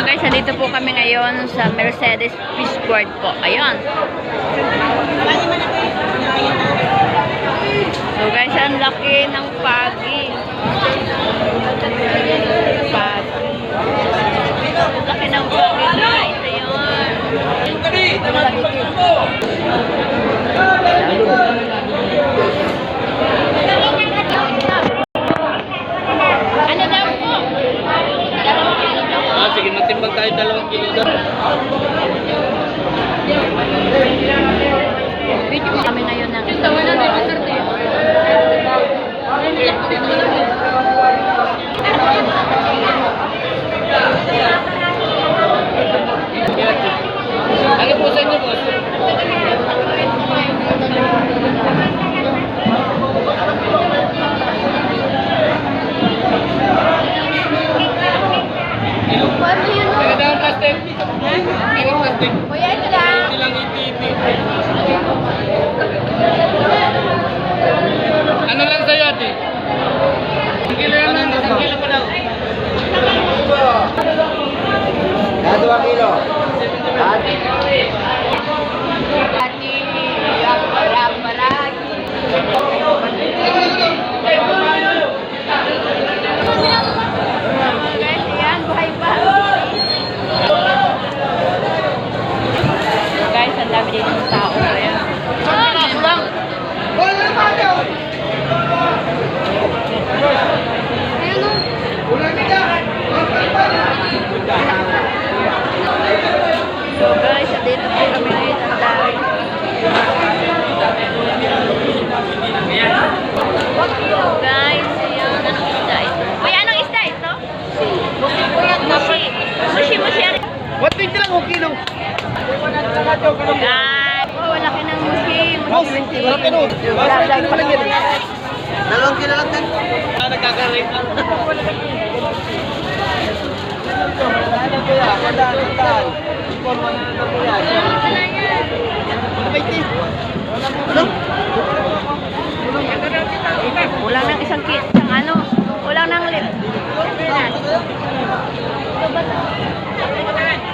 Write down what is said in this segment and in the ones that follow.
guys, nandito po kami ngayon sa Mercedes Fishboard po. Ayun. So guys, ang laki ng pagi. Ang laki ng pagi guys. Ayun. Ano daw po? Sige, natimbang tayo 2 kilo daw. Video kami ngayon ng Ano po sa inyo, boss? Nagandang plastic. Nagandang plastic. Kuya, ito lang. Hindi lang iti-iti. Ano lang sa'yo, ate? Kilo lang, 1 kilo pa daw. 2 kilo. Guys, ang dami din ng tao. Ayan. So guys, dito po kami ngayon ang dami. Guys, ayan. Anong isda ito? Uy, anong isda ito? Mushi. Mushi. 120 lang 1 kilo. Guys, oh, laki ng mushi. Wala ka nun. 1 kilo lang yan. 2 kilo lang din. Nagkaka-rate lang. Ulang ng isang ano? Ulang ng lip.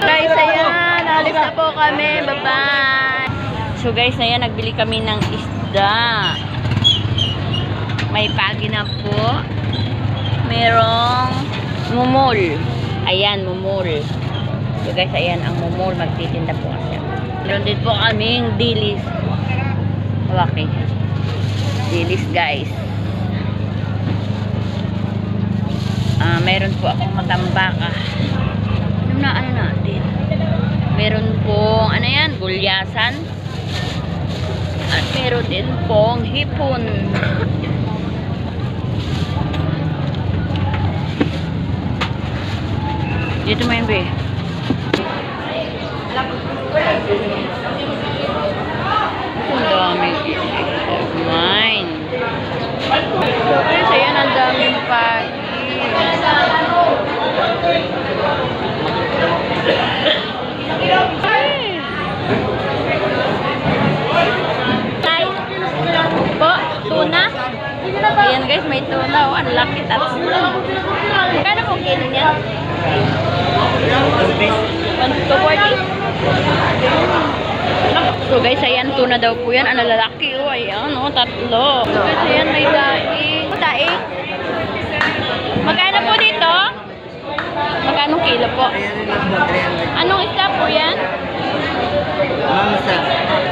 Guys, ayan. Alis na po kami. Bye-bye. So guys, ayan. Nagbili kami ng isda. May pagi na po. Merong mumol. Ayan, mumol. So guys, ayan ang mumol. Magtitinda po siya. Meron din po kaming dilis. Okay. Dilis guys. Meron po akong matambaka. Ano natin? Meron pong, ano yan? Gulyasan. At meron din pong hipon. Dito mo yun, be. Ang dami. Mine. Guys, ayan, ang daming pagi. Po, tuna. Ayan guys, may tuna. Oh, ang laki. Tatlo. Kano po kilo niya? 240. So guys, ayan, tuna daw po yan. Ang lalaki. Oh, ayan, oh, tatlo. So guys, ayan, may daing. Daing. Magkano po dito? Magkano kilo po? Anong isda po yan? Mamsa.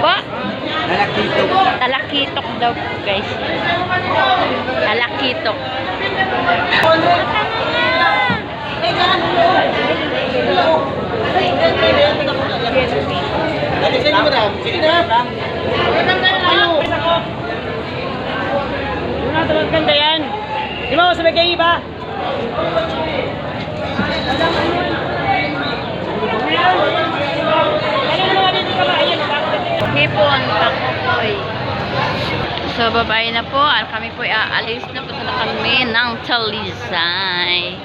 Po? Nalakitok. Talakitok daw po guys. Talakitok. Dali sa inyo, madam. Sige na. Una, talagang ganda yan. Di ba ako sa bagay iba? Hipon, pakukoy. So, babae na po. Kami po aalis na. Punta na kami ng Talisay.